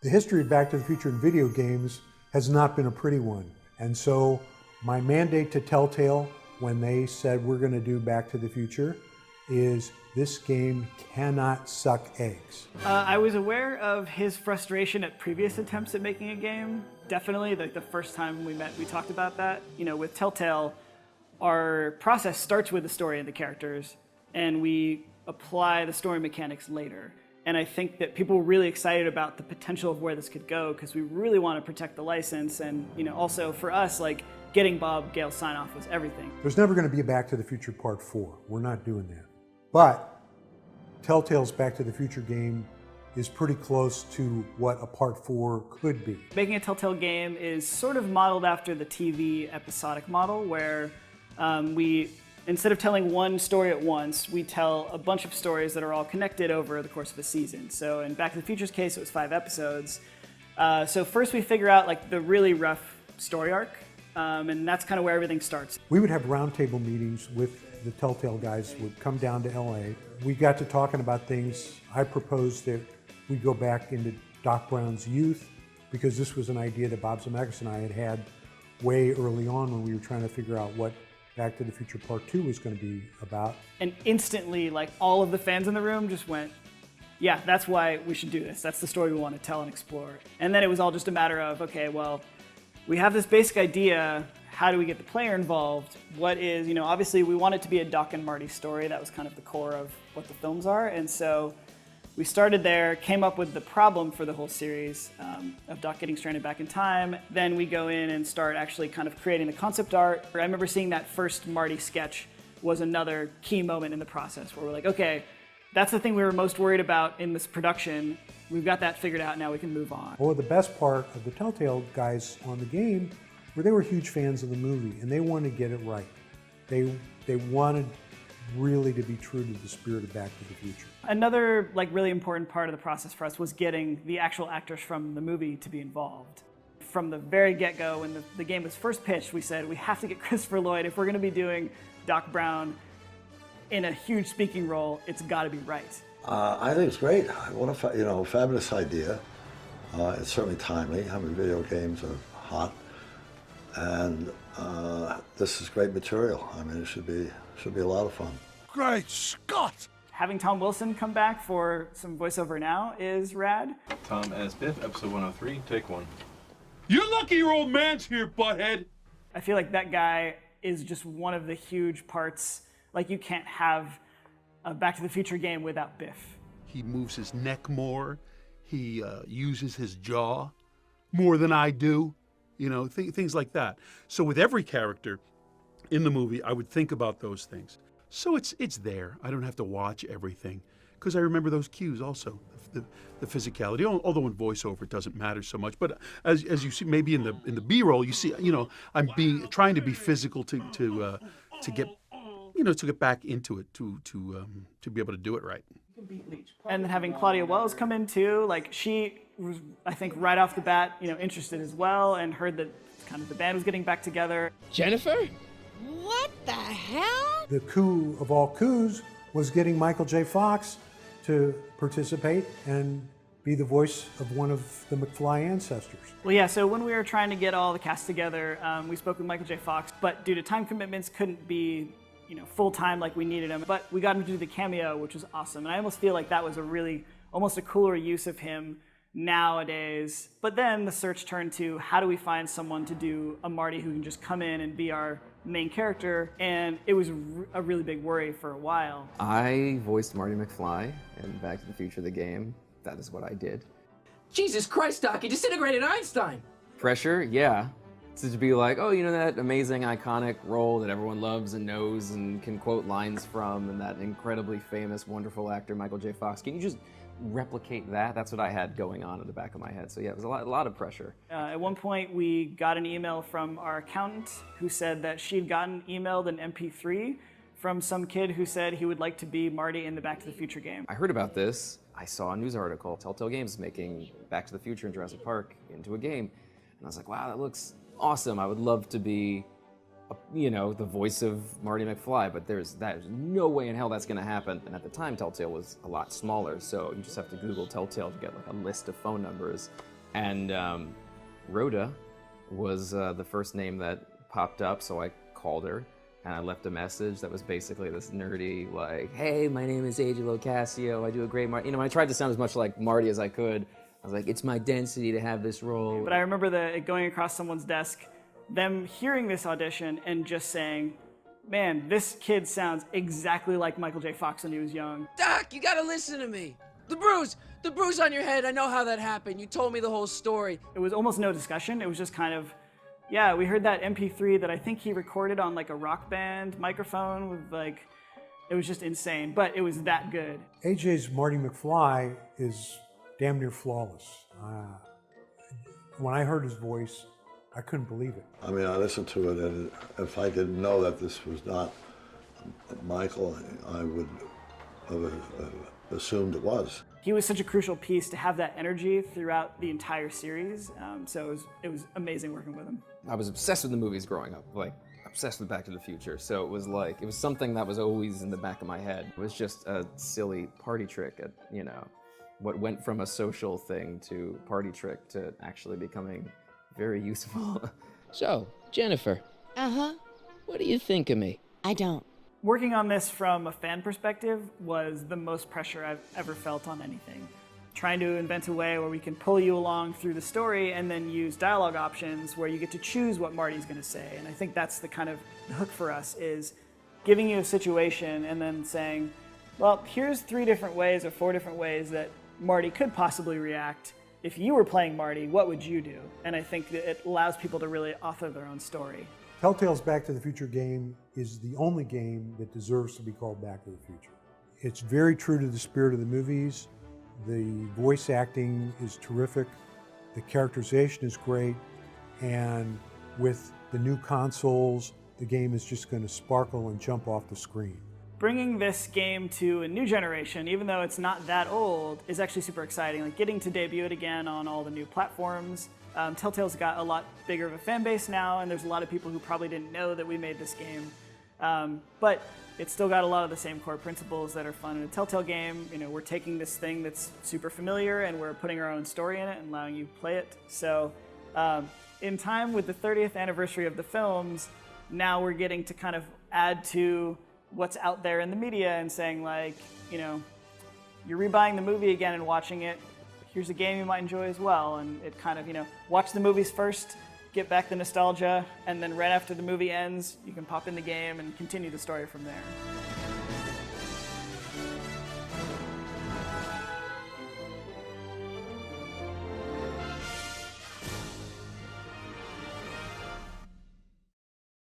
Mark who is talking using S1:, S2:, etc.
S1: The history of Back to the Future in video games has not been a pretty one. And so my mandate to Telltale when they said we're going to do Back to the Future is this game cannot suck eggs.
S2: I was aware of his frustration at previous attempts at making a game. Definitely, the first time we met, we talked about that. You know, with Telltale, our process starts with the story and the characters, and we apply the story mechanics later. And I think that people were really excited about the potential of where this could go because we really want to protect the license. And also for us, like getting Bob Gale's sign-off was everything.
S1: There's never going to be a Back to the Future Part 4. We're not doing that. But Telltale's Back to the Future game is pretty close to what a Part 4 could be.
S2: Making a Telltale game is sort of modeled after the TV episodic model where we, instead of telling one story at once, we tell a bunch of stories that are all connected over the course of a season. So in Back to the Future's case, it was 5 episodes. So first we figure out like the really rough story arc, and that's kind of where everything starts.
S1: We would have roundtable meetings with the Telltale guys would come down to LA. We got to talking about things. I proposed that we go back into Doc Brown's youth because this was an idea that Bob Zemeckis and I had way early on when we were trying to figure out what Back to the Future Part 2 was going to be about.
S2: And instantly, like all of the fans in the room just went, yeah, that's why we should do this. That's the story we want to tell and explore. And then it was all just a matter of, okay, well, we have this basic idea. How do we get the player involved? What is, obviously we want it to be a Doc and Marty story. That was kind of the core of what the films are. And so we started there, came up with the problem for the whole series of Doc getting stranded back in time. Then we go in and start actually kind of creating the concept art. I remember seeing that first Marty sketch was another key moment in the process where we're like, okay, that's the thing we were most worried about in this production. We've got that figured out, now we can move on.
S1: Well, the best part of the Telltale guys on the game were they were huge fans of the movie and they wanted to get it right. They wanted really to be true to the spirit of Back to the Future.
S2: Another really important part of the process for us was getting the actual actors from the movie to be involved. From the very get-go, when the game was first pitched, we said we have to get Christopher Lloyd. If we're going to be doing Doc Brown in a huge speaking role, it's got to be right.
S3: I think it's great. What a fabulous idea. It's certainly timely. I mean, video games are hot, and this is great material. I mean, it should be a lot of fun.
S4: Great Scott!
S2: Having Tom Wilson come back for some voiceover now is rad.
S5: Tom as Biff, episode 103, take 1.
S4: You're lucky your old man's here, butthead!
S2: I feel like that guy is just one of the huge parts. Like, you can't have a Back to the Future game without Biff.
S4: He moves his neck more. He uses his jaw more than I do. Things like that. So with every character in the movie, I would think about those things. So it's there. I don't have to watch everything because I remember those cues also, the physicality. Although in voiceover it doesn't matter so much, but as you see, maybe in the B-roll, you see, I'm trying to be physical to get to get back into it to be able to do it right.
S2: And then having Claudia Wells come in too, she was, I think, right off the bat, interested as well, and heard that kind of the band was getting back together.
S6: Jennifer? What the hell?
S1: The coup of all coups was getting Michael J. Fox to participate and be the voice of one of the McFly ancestors.
S2: Well, yeah, so when we were trying to get all the cast together, we spoke with Michael J. Fox, but due to time commitments, couldn't be full-time like we needed him. But we got him to do the cameo, which was awesome. And I almost feel like that was almost a cooler use of him nowadays. But then the search turned to how do we find someone to do a Marty who can just come in and be our main character, and it was a really big worry for a while.
S7: I voiced Marty McFly in Back to the Future, the game. That is what I did.
S6: Jesus Christ, Doc, you disintegrated Einstein!
S7: Pressure, yeah. To be like, oh, that amazing, iconic role that everyone loves and knows and can quote lines from, and that incredibly famous, wonderful actor, Michael J. Fox. Can you just replicate that? That's what I had going on in the back of my head. So yeah, it was a lot of pressure.
S2: At one point, we got an email from our accountant who said that she'd gotten emailed an MP3 from some kid who said he would like to be Marty in the Back to the Future game.
S7: I heard about this. I saw a news article, Telltale Games making Back to the Future and Jurassic Park into a game. And I was like, wow, that looks awesome. I would love to be the voice of Marty McFly, but there's no way in hell that's going to happen. And at the time, Telltale was a lot smaller, so you just have to Google Telltale to get a list of phone numbers And Rhoda was the first name that popped up, so I called her and I left a message that was basically this nerdy, like, hey, my name is AJ Locascio, I do a great Marty. You know, I tried to sound as much like Marty as I could. I was like, it's my density to have this role.
S2: But I remember it going across someone's desk, them hearing this audition and just saying, man, this kid sounds exactly like Michael J. Fox when he was young.
S6: Doc, you gotta listen to me. The bruise on your head, I know how that happened. You told me the whole story.
S2: It was almost no discussion. It was just kind of, yeah, we heard that MP3 that I think he recorded on like a Rock Band microphone with like, it was just insane, but it was that good.
S1: AJ's Marty McFly is damn near flawless. When I heard his voice, I couldn't believe it.
S3: I mean, I listened to it, and if I didn't know that this was not Michael, I would have assumed it was.
S2: He was such a crucial piece to have that energy throughout the entire series, so it was amazing working with him.
S7: I was obsessed with the movies growing up, like obsessed with Back to the Future. So it was something that was always in the back of my head. It was just a silly party trick at, you know, what went from a social thing to party trick to actually becoming very useful.
S8: So, Jennifer.
S6: Uh-huh.
S8: What do you think of me?
S6: I don't.
S2: Working on this from a fan perspective was the most pressure I've ever felt on anything. Trying to invent a way where we can pull you along through the story and then use dialogue options where you get to choose what Marty's going to say. And I think that's the kind of the hook for us, is giving you a situation and then saying, well, here's 3 different ways or 4 different ways that Marty could possibly react. If you were playing Marty, what would you do? And I think that it allows people to really author their own story.
S1: Telltale's Back to the Future game is the only game that deserves to be called Back to the Future. It's very true to the spirit of the movies. The voice acting is terrific. The characterization is great. And with the new consoles, the game is just going to sparkle and jump off the screen.
S2: Bringing this game to a new generation, even though it's not that old, is actually super exciting. Like getting to debut it again on all the new platforms. Telltale's got a lot bigger of a fan base now, and there's a lot of people who probably didn't know that we made this game. But it's still got a lot of the same core principles that are fun in a Telltale game. You know, we're taking this thing that's super familiar and we're putting our own story in it and allowing you to play it. So in time with the 30th anniversary of the films, now we're getting to kind of add to what's out there in the media and saying, like, you know, you're rebuying the movie again and watching it, here's a game you might enjoy as well. And it kind of, you know, watch the movies first, get back the nostalgia, and then right after the movie ends, you can pop in the game and continue the story from there.